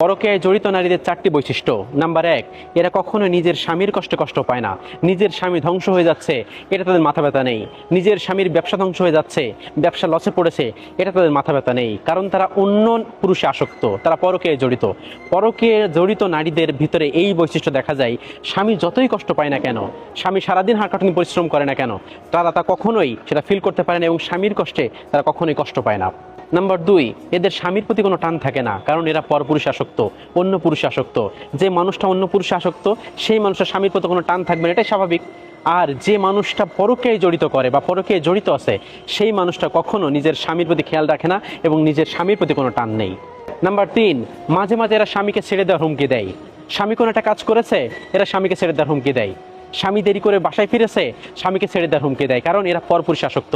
পরকীয়ায় জড়িত নারীদের 4টি বৈশিষ্ট্য। নাম্বার 1, এরা কখনো নিজের স্বামীর কষ্ট পায় না। নিজের স্বামী ধ্বংস হয়ে যাচ্ছে, এটা তাদের মাথা ব্যথা নেই। নিজের স্বামীর ব্যবসা ধ্বংস হয়ে যাচ্ছে, ব্যবসা লসে পড়েছে, এটা তাদের মাথা ব্যথা নেই। কারণ তারা অন্য পুরুষে আসক্ত, তারা পরকীয়ায় জড়িত। পরকীয়ায় জড়িত নারীদের ভিতরে এই বৈশিষ্ট্য দেখা যায়। স্বামী যতই কষ্ট পায় না কেন, স্বামী সারাদিন হাঁটাখাটুনি পরিশ্রম করে না কেন, তারা কখনোই সেটা ফিল করতে পারে না এবং স্বামীর কষ্টে তারা কখনোই কষ্ট পায় না। নাম্বার 2, এদের স্বামীর প্রতি কোনো টান থাকে না, কারণ এরা পরপুরুষে আসক্ত, অন্য পুরুষে আসক্ত। যে মানুষটা অন্য পুরুষে আসক্ত, সেই মানুষের স্বামীর প্রতি কোনো টান থাকবে না, এটাই স্বাভাবিক। আর যে মানুষটা পরকীয়ায় জড়িত করে বা পরকীয়ায় জড়িত আছে, সেই মানুষটা কখনো নিজের স্বামীর প্রতি খেয়াল রাখে না এবং নিজের স্বামীর প্রতি কোনো টান নেই। নাম্বার 3, মাঝে মাঝে এরা স্বামীকে ছেড়ে দেওয়ার হুমকি দেয়। স্বামী কোনো একটা কাজ করেছে, এরা স্বামীকে ছেড়ে দেওয়ার হুমকি দেয়। স্বামী দেরি করে বাসায় ফিরেছে, স্বামীকে ছেড়ে দেওয়ার হুমকি দেয়, কারণ এরা পরপুরুষে আসক্ত।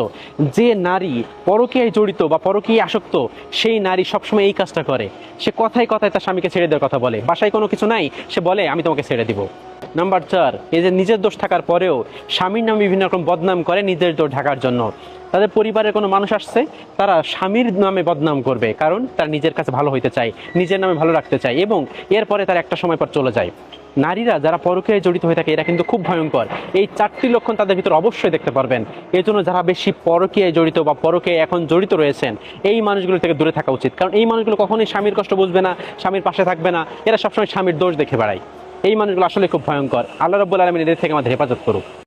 যে নারী পরকীয়ায় জড়িত বা পরকীয়ায় আসক্ত, সেই নারী সবসময় এই কাজটা করে। সে কথায় কথায় তার স্বামীকে ছেড়ে দেওয়ার কথা বলে। বাসায় কোনো কিছু নাই, সে বলে আমি তোমাকে ছেড়ে দিব। নাম্বার 4, এই যে নিজের দোষ থাকার পরেও স্বামীর নামে বিভিন্ন রকম বদনাম করে নিজের দোষ ঢাকার জন্য। তাদের পরিবারের কোনো মানুষ আসছে, তারা স্বামীর নামে বদনাম করবে, কারণ তার নিজের কাছে ভালো হইতে চায়, নিজের নামে ভালো রাখতে চায়, এবং এরপরে তার একটা সময় পর চলে যায়। নারীরা যারা পরকীয়ায় জড়িত হয়ে থাকে, এরা কিন্তু খুব ভয়ঙ্কর। এই 4টি লক্ষণ তাদের ভিতর অবশ্যই দেখতে পারবেন। এই জন্য যারা বেশি পরকীয়ায় জড়িত বা পরকীয়ায় এখন জড়িত রয়েছেন, এই মানুষগুলো থেকে দূরে থাকা উচিত। কারণ এই মানুষগুলো কখনোই স্বামীর কষ্ট বুঝবে না, স্বামীর পাশে থাকবে না, এরা সবসময় স্বামীর দোষ দেখে বেড়ায়। এই মানুষগুলো আসলে খুব ভয়ঙ্কর। আল্লাহ রাব্বুল আলামিন এদের থেকে আমাদের হেফাজত করুক।